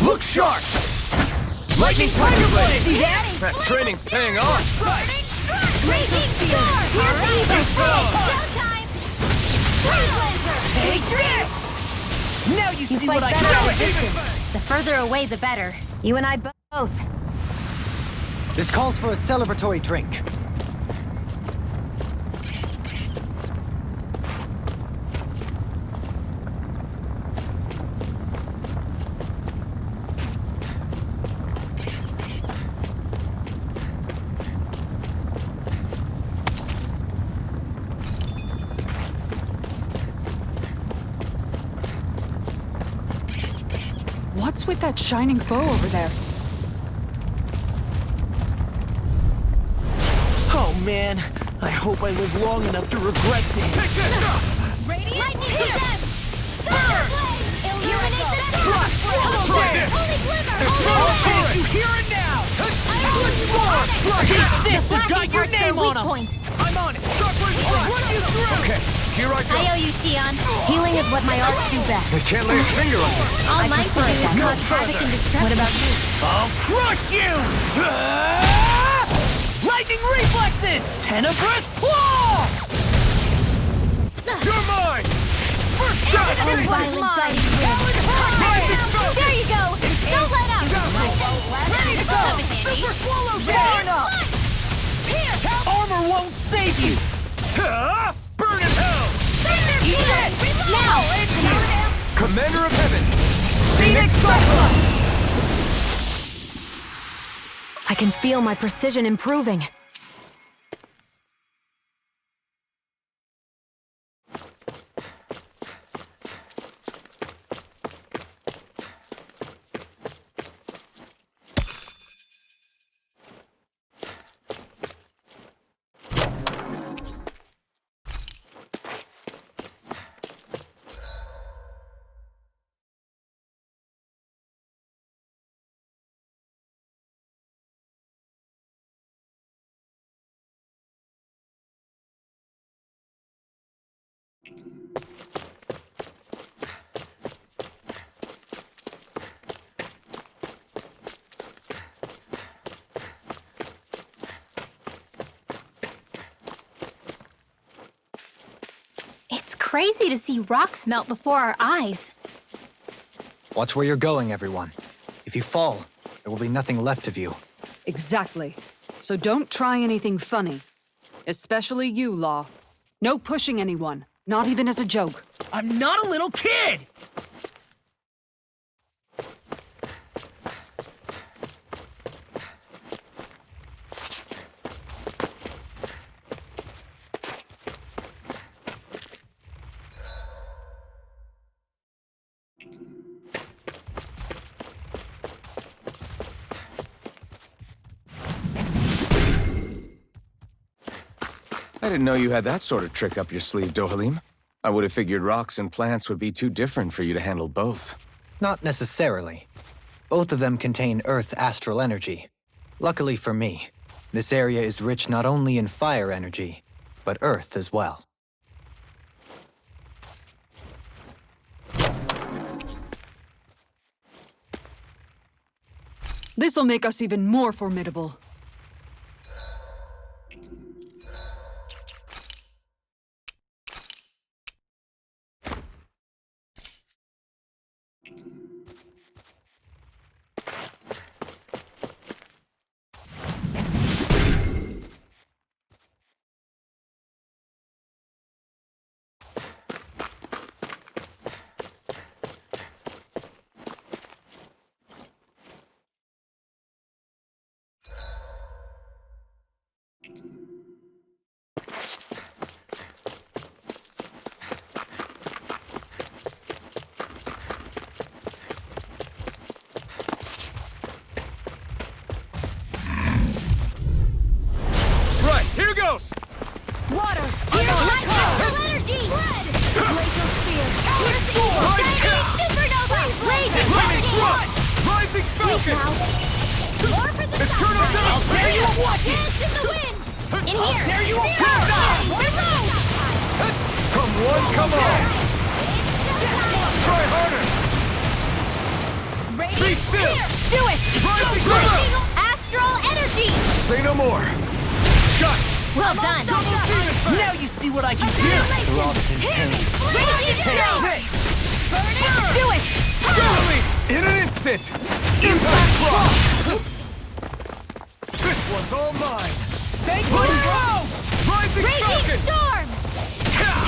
Look sharp! Lightning Tiger Blade! See that? That training's paying off! Raging Star! Here's Evil! Showtime! Take this! Now you see fight what I better do! at a distance. The further away, the better. You and I both. This calls for a celebratory drink. What's with that shining foe over there? Oh man, I hope I live long enough to regret this. Take this! Radiant Lightning Descent! Illuminate the Try this! Holy Glimmer! Okay, you hear it now! Keep this! It's got your name on him! I'm on it! Shockwave Flash! Okay, here I go! I owe you, Sion. Healing is what my arts do best. I can't lay a finger on it! All my things cause havoc and destruction. What about you? I'll crush you! Lightning reflexes! Tenebrous claw! You're mine! First shot! Violent Darting Wind. There you go! Don't let up! Ready to go! Super swallow down! Armor won't save you! Burn in hell! Now! Commander of Heaven! Phoenix Cyclone! I can feel my precision improving. It's crazy to see rocks melt before our eyes. Watch where you're going, everyone. If you fall, there will be nothing left of you. Exactly. So don't try anything funny. Especially you, Law. No pushing anyone, not even as a joke. I'm not a little kid! I didn't know you had that sort of trick up your sleeve, Dohalim. I would have figured rocks and plants would be too different for you to handle both. Not necessarily. Both of them contain Earth astral energy. Luckily for me, this area is rich not only in fire energy, but Earth as well. This'll make us even more formidable. Here goes! Water! Electrical energy! Blood! Glacial Sphere! Here's Evil! Supernova! Blazing Lightning! Rising Falcon! More for the It's turn on down! I'll dare you to watch it! Dance in the wind! In here! I'll dare you to Below! Come one, come on! Try harder! Radiant still! Do it! Lightning astral energy! Say no more. Shut! Well done! Now you see what I can do! Throbbed in pain. Do it! Totally! In an instant! Impact block! This one's all mine! Thank you! Rising Raging Falcon! storm!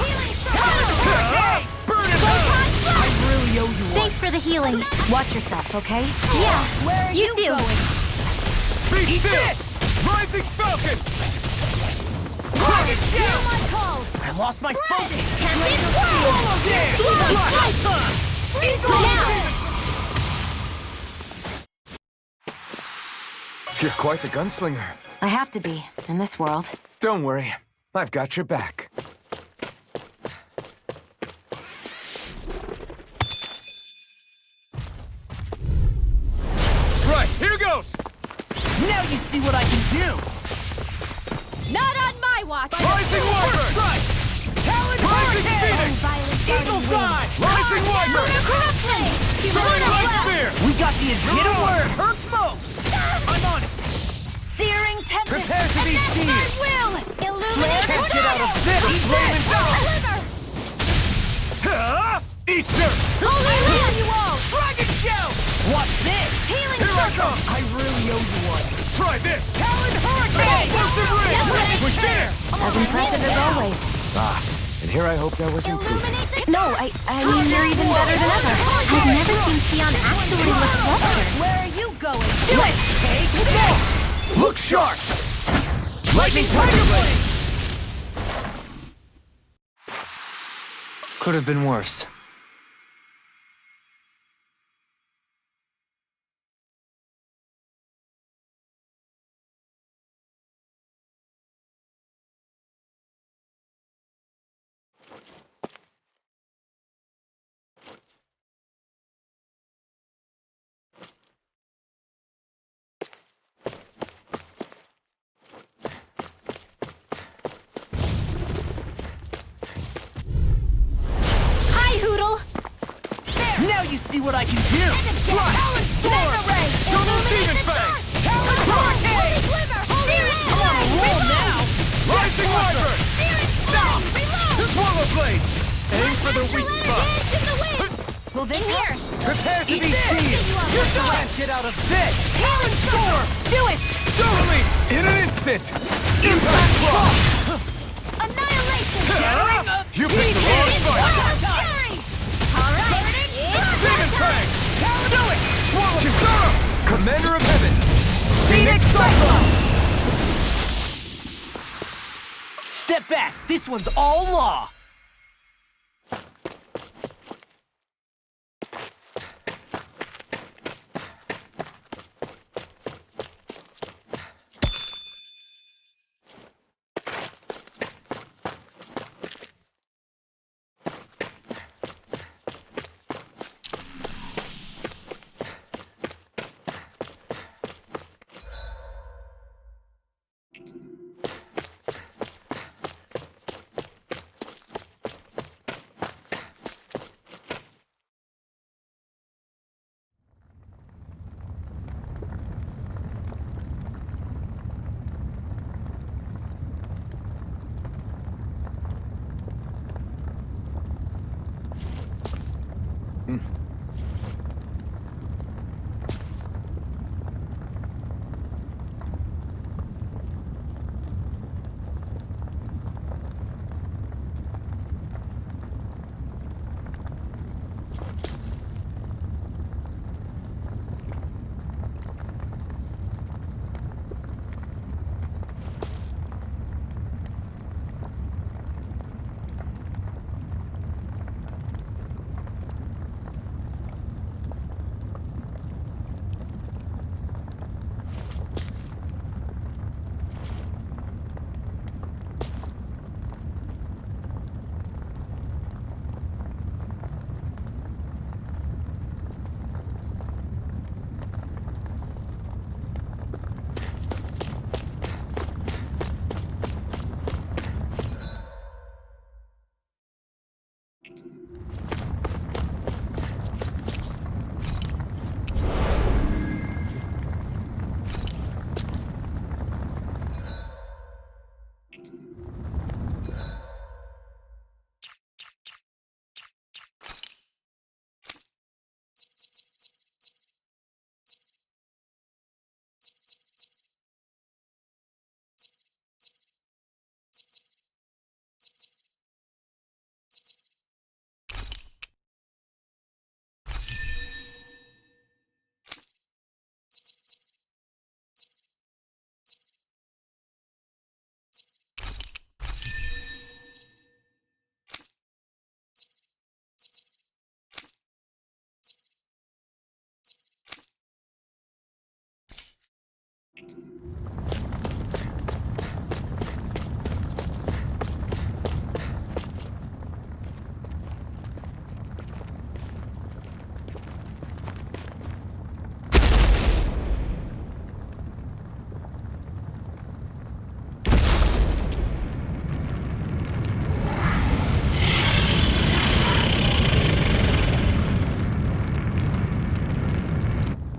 Healing storm! Burn it Photon out! blast! I really owe you one. Thanks for the healing. Watch yourself, okay? Yeah. Where are you you too. going? Be still! Rising Falcon! Rocket Feel shell! my call. I lost my focus! Captain Swirl! You're quite the gunslinger. I have to be, in this world. Don't worry. I've got your back. Right, here goes! Now you see what I can do! Not on my watch! Rising Wiper! Strike! Talon Rising Hurricane! Phoenix! Eagle Side! Rising Wiper! Throwing Light Spear! We got the hidden word hurts most! I'm on it! Searing tempest! Prepare to be seared. will! Illuminate Can't get out of tornado! this! Flaming Dog! Deliver! Eat dirt! Holy land, you all! Dragon Shout! What's this? Healing Here I circle! come! I really owe you one. Try this! Talon Hurricane! Explosive ring! We're there! As impressive as always. Ah, and here I hoped I was improving. Illuminate the... No, I mean you're even better than ever. I've never seen Sion actually look better. Where are you going? Do it! Take this! Look sharp! Lightning Tiger Blade! Could have been worse. Hi, Hoodle! Now you see what I can do! Talon Storm! Illuminate the dark! Talon Hurricane! Searing I'm on a roll now! Rising Wiper! Searing Storm! Reload! Swallow Blade! Aim for the weak spot! Move in here! Prepare to Eat be this! seized! You Can't get out of this! Talon Storm! Do it! Totally! In an instant! Impact block! Annihilation! Shattering up! You picked the wrong It's fight! Wild Fury! All right! Demon Fang! Do it! Kisara! Commander of Heaven! Phoenix Cyclone! Step back! This one's all law!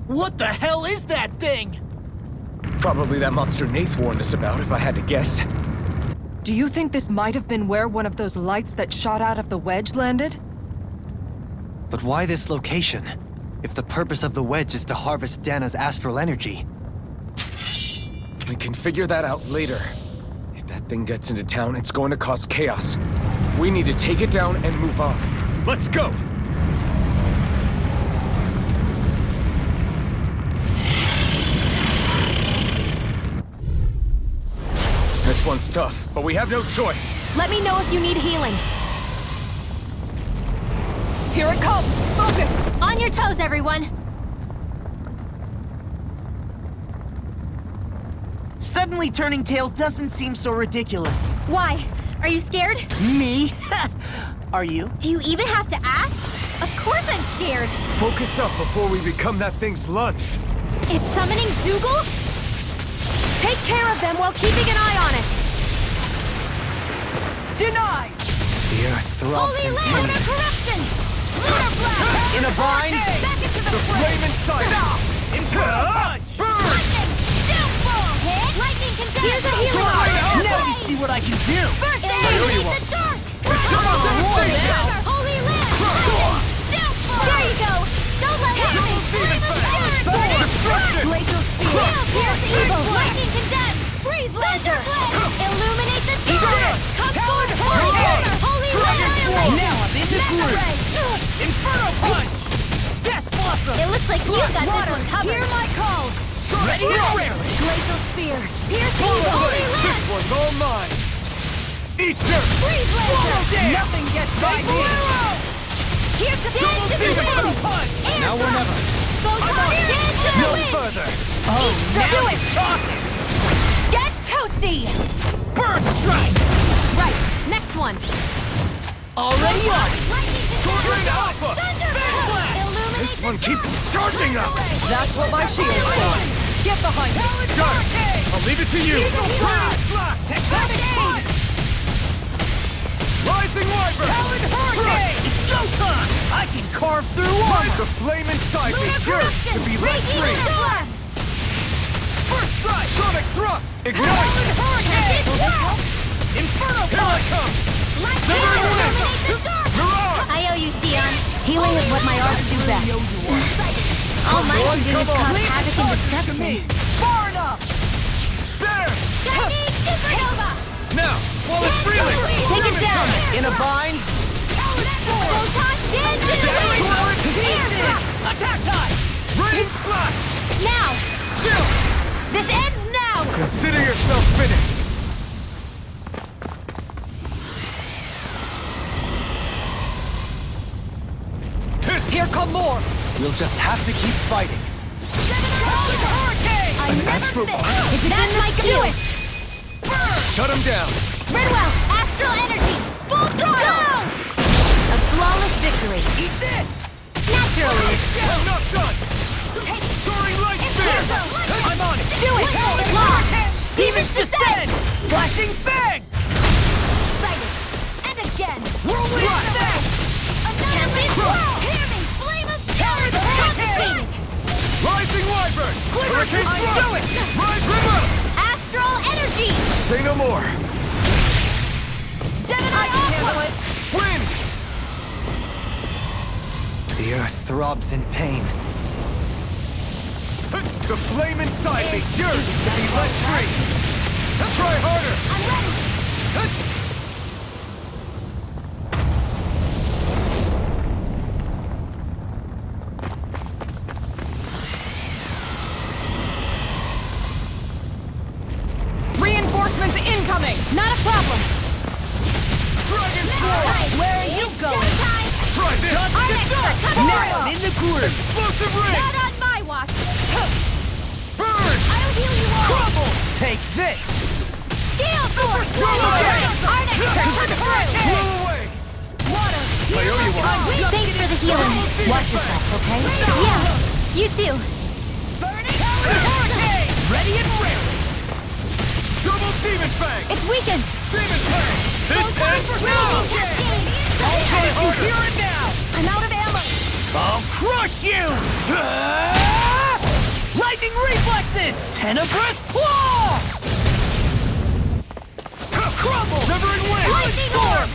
What the hell is that thing? Probably that monster Nath warned us about, if I had to guess. Do you think this might have been where one of those lights that shot out of the wedge landed? But why this location? If the purpose of the wedge is to harvest Dana's astral energy. We can figure that out later. If that thing gets into town, it's going to cause chaos. We need to take it down and move on. Let's go! This one's tough, but we have no choice. Let me know if you need healing. Here it comes! Focus! On your toes, everyone! Suddenly turning tail doesn't seem so ridiculous. Why? Are you scared? Me? Are you? Do you even have to ask? Of course I'm scared! Focus up before we become that thing's lunch. It's summoning Zoogle? Take care of them while keeping an eye on it! Denied! The earth throbs Holy in Land! pain. Lunar corruption! Lunar blast! In a bind? Back into the The fray! flame inside! Infernal punch! Burn! Lightning! Doomfall! Hit! Lightning condemn! Here's a healing orb! Now you see what I can do! First aid! you Illuminate are. the dark! devastation! Holy Land! Lightning! Doomfall! There you go! Don't let it happen! Flame of Fury! Destruction! Glacial Spear! Pierce evil! Lightning condemn! Freeze laser! Illuminate the dark! Come forward! Holy Land! Now I'm in the groove! Inferno punch! Death blossom! It looks like you've got this one covered. Hear my call! Ready to rally! Glacial Spear! Pierce evil! Holy This Land! one's all mine! Eat dirt! Freeze laser! Nothing gets by me! Here's the dance to the Inferno wind! punch! Now or never. Photon dance to the No wind! further! Do it! Talking! Get toasty! Bird strike! Right, next one. Already on! Lightning Sword Rain condemn! Alpha! Illuminate This the one dark! keeps charging us! That's what my shield's for! Get behind me! Got it! I'll leave it to you! Tectonic punch! Rising Wyvern! Hurricane! It's showtime! I can carve through armor! The flame inside me Lunar yearns corruption! to be let Raging free! blast! First strike! Sonic thrust! Ignite! Hurricane! Wow! Inferno Here I punch! come! Lightning! Silver Illuminate the dark! Mirage! I owe you, Sion. Healing is what my arts do best. All my can do is cause havoc and destruction. Far enough! There! Shining Supernova! Now, while it's reeling! Take it down! In a bind? Photon dance to the wind! Air drop! Attack time! Rain slash! Now! Chill! This ends now! Consider yourself finished! Here come more! We'll just have to keep fighting. Hurricane! I never astro- miss! If it's in my field! Shut him down! Ridwell! Astral energy! Full throttle! A flawless victory! Eat this! Naturally! I'm not done! Soaring light spear! I'm on it! Do it! Lock! Demons descend! Flashing fang! Excited! And again! Whirlwind smash! Another big whirl! Hear me! Flame of fury! Devastating! Rising Wyvern! Hurricane I thrust! do it! Rise Rimmer! Astral energy! Say no more! Gemini Aqua! Wind! The earth throbs in pain. The flame inside me yearns to be let free! Try harder! I'm ready! Reinforcements incoming! Not a problem! Dragon Sword! Where are you going? Try this! Now I'm in the groove! Explosive ring! Not on my watch! Burn! I'll heal you all! Take this! Steel sword! away! I owe you one. Thanks for the healing. Watch yourself, okay? Yeah, you too. Ready and ready! Double Demon Fang! It's weakened. Demon Fang! This ends now! I'll take you here and now! I'm out of ammo. I'll crush you! Lightning reflexes! Tenebrous claw! Crumble! Severing Wind! Lightning orb!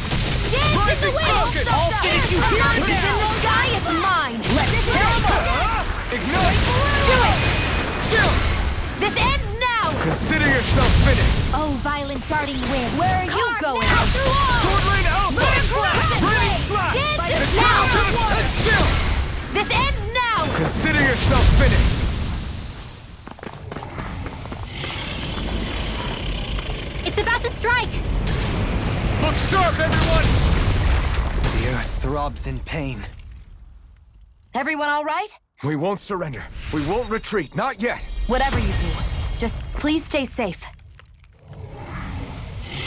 Dance in the wind! I'll finish you here and In now! the sky, it's mine. Let's tear them up. Ignite! Do it! This ends now! Consider yourself finished! Oh, violent darting wind. Where are you going? Sword Lane Alpha! Breathing Slash! Dance now! This ends now! Consider yourself finished! It's about to strike! Look sharp, everyone! The earth throbs in pain. Everyone all right? We won't surrender. We won't retreat. Not yet. Whatever you do, just please stay safe.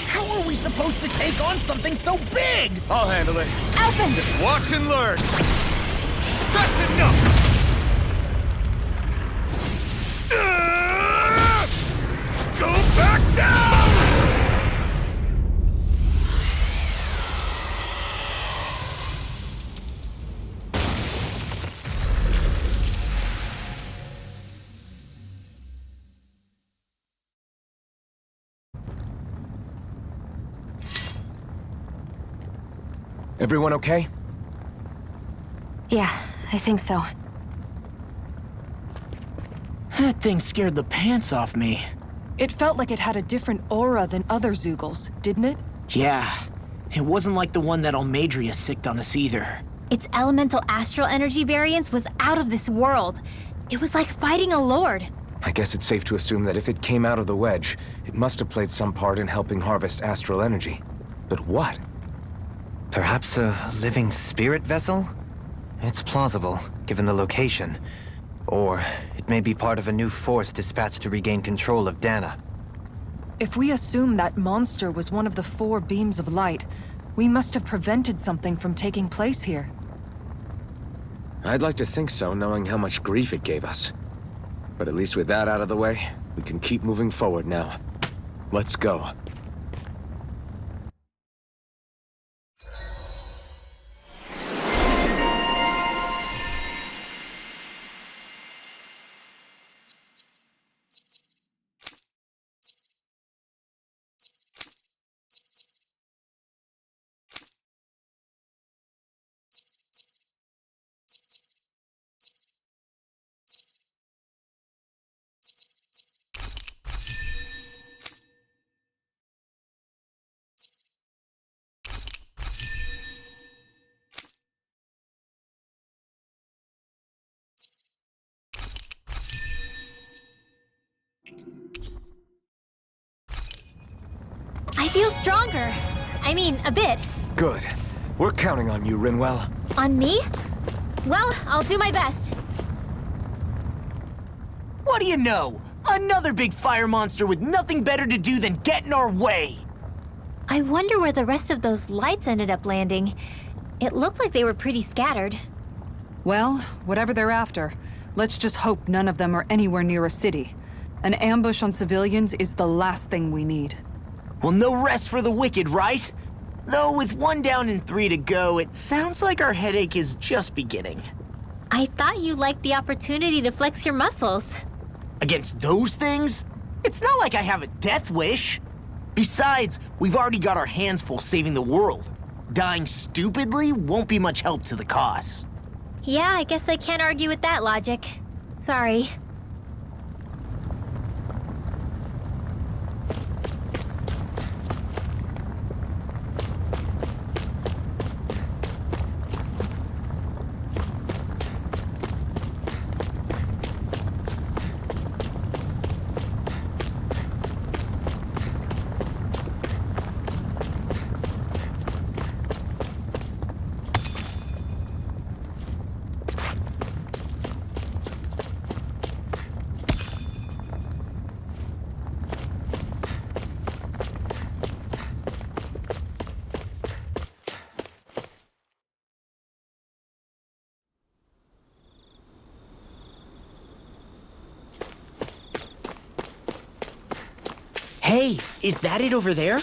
How are we supposed to take on something so big? I'll handle it. Elfin! Just watch and learn. That's enough! Go back down! Everyone okay? Yeah, I think so. That thing scared the pants off me. It felt like it had a different aura than other Zeugles, didn't it? Yeah, it wasn't like the one that Almadria sicked on us either. Its elemental astral energy variance was out of this world. It was like fighting a lord. I guess it's safe to assume that if it came out of the wedge, it must have played some part in helping harvest astral energy. But what? Perhaps a living spirit vessel? It's plausible, given the location. Or it may be part of a new force dispatched to regain control of Dana. If we assume that monster was one of the 4 beams of light, we must have prevented something from taking place here. I'd like to think so, knowing how much grief it gave us. But at least with that out of the way, we can keep moving forward now. Let's go. I feel stronger. I mean, a bit. Good. We're counting on you, Rinwell. On me? Well, I'll do my best. What do you know? Another big fire monster with nothing better to do than get in our way! I wonder where the rest of those lights ended up landing. It looked like they were pretty scattered. Well, whatever they're after, let's just hope none of them are anywhere near a city. An ambush on civilians is the last thing we need. Well, no rest for the wicked, right? Though with 1 down and 3 to go, it sounds like our headache is just beginning. I thought you liked the opportunity to flex your muscles. Against those things? It's not like I have a death wish. Besides, we've already got our hands full saving the world. Dying stupidly won't be much help to the cause. Yeah, I guess I can't argue with that logic. Sorry. Hey, is that it over there?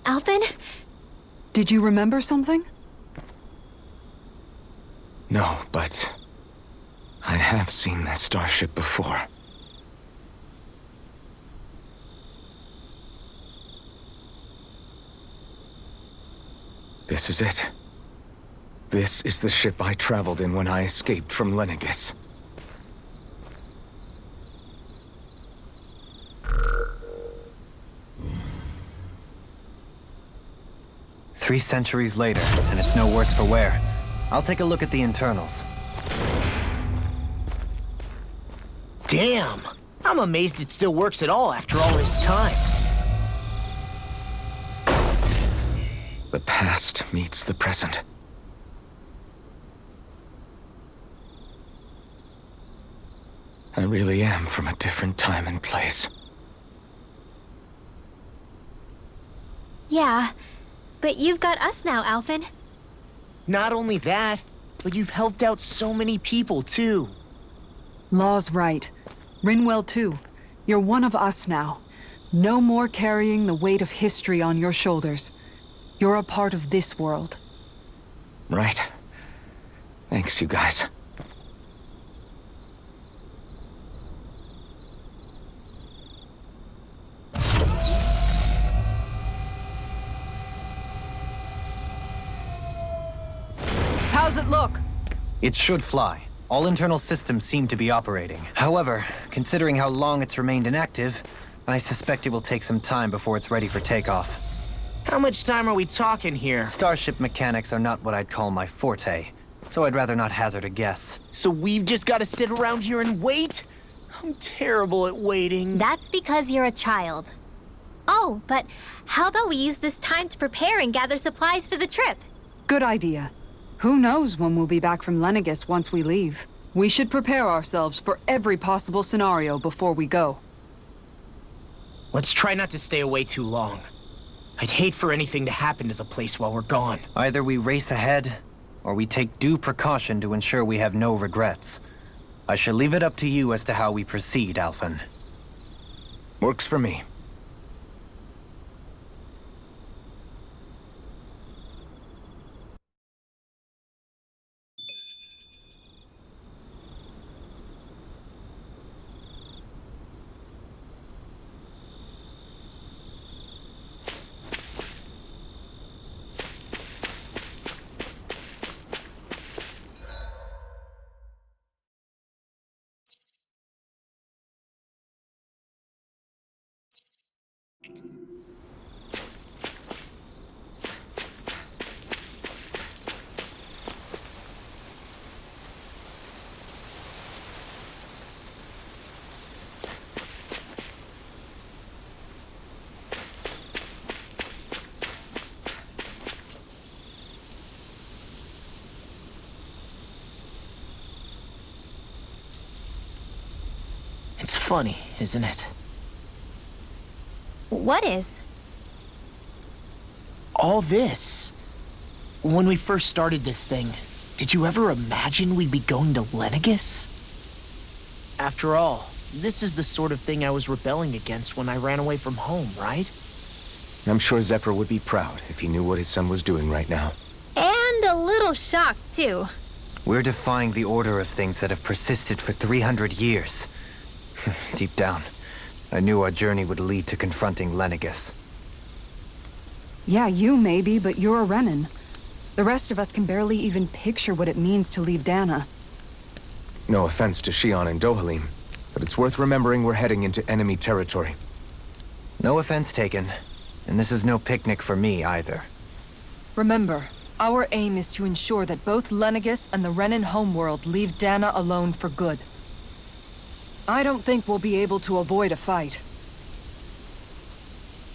Alvin? Did you remember something? No, but I have seen this starship before. This is it. This is the ship I traveled in when I escaped from Lenegis. 3 centuries later, and it's no worse for wear. I'll take a look at the internals. Damn! I'm amazed it still works at all after all this time. The past meets the present. I really am from a different time and place. Yeah, but you've got us now, Alvin. Not only that, but you've helped out so many people, too. Law's right. Rinwell too. You're one of us now. No more carrying the weight of history on your shoulders. You're a part of this world. Right. Thanks, you guys. How's it look? It should fly. All internal systems seem to be operating. However, considering how long it's remained inactive, I suspect it will take some time before it's ready for takeoff. How much time are we talking here? Starship mechanics are not what I'd call my forte, so I'd rather not hazard a guess. So we've just got to sit around here and wait? I'm terrible at waiting. That's because you're a child. Oh, but how about we use this time to prepare and gather supplies for the trip? Good idea. Who knows when we'll be back from Lenegis once we leave? We should prepare ourselves for every possible scenario before we go. Let's try not to stay away too long. I'd hate for anything to happen to the place while we're gone. Either we race ahead, or we take due precaution to ensure we have no regrets. I shall leave it up to you as to how we proceed, Alphen. Works for me. It's funny, isn't it? What is? All this. When we first started this thing, did you ever imagine we'd be going to Lenegis? After all, this is the sort of thing I was rebelling against when I ran away from home, right? I'm sure Zephyr would be proud if he knew what his son was doing right now. And a little shocked, too. We're defying the order of things that have persisted for 300 years. Deep down, I knew our journey would lead to confronting Lenegis. Yeah, you maybe, but you're a Renan. The rest of us can barely even picture what it means to leave Dana. No offense to Shion and Dohalim, but it's worth remembering we're heading into enemy territory. No offense taken, and this is no picnic for me either. Remember, our aim is to ensure that both Lenegis and the Renan homeworld leave Dana alone for good. I don't think we'll be able to avoid a fight.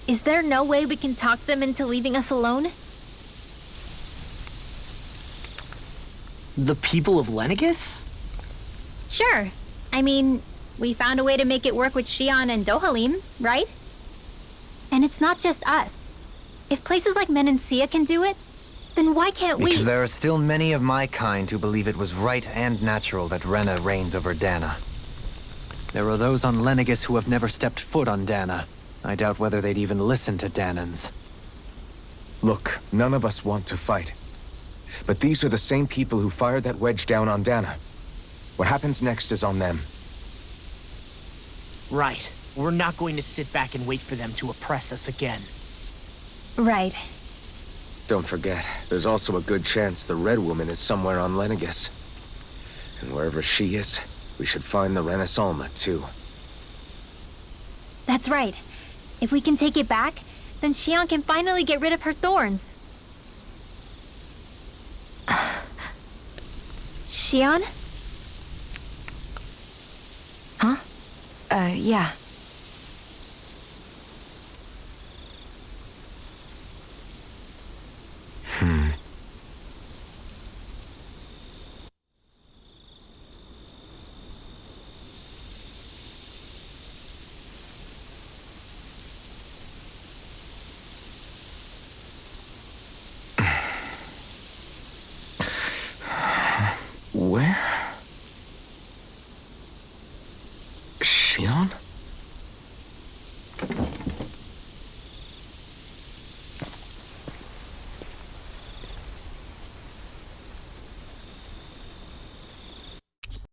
Is there no way we can talk them into leaving us alone? The people of Lenegis? Sure. I mean, we found a way to make it work with Shion and Dohalim, right? And it's not just us. If places like Menancia can do it, then why can't we? Because there are still many of my kind who believe it was right and natural that Rena reigns over Dana. There are those on Lenegis who have never stepped foot on Dana. I doubt whether they'd even listen to Danans. Look, none of us want to fight. But these are the same people who fired that wedge down on Dana. What happens next is on them. Right. We're not going to sit back and wait for them to oppress us again. Right. Don't forget, there's also a good chance the Red Woman is somewhere on Lenegis. And wherever she is, we should find the Renaissance too. That's right. If we can take it back, then Shion can finally get rid of her thorns. Shion? Huh? Yeah. Where? Shion?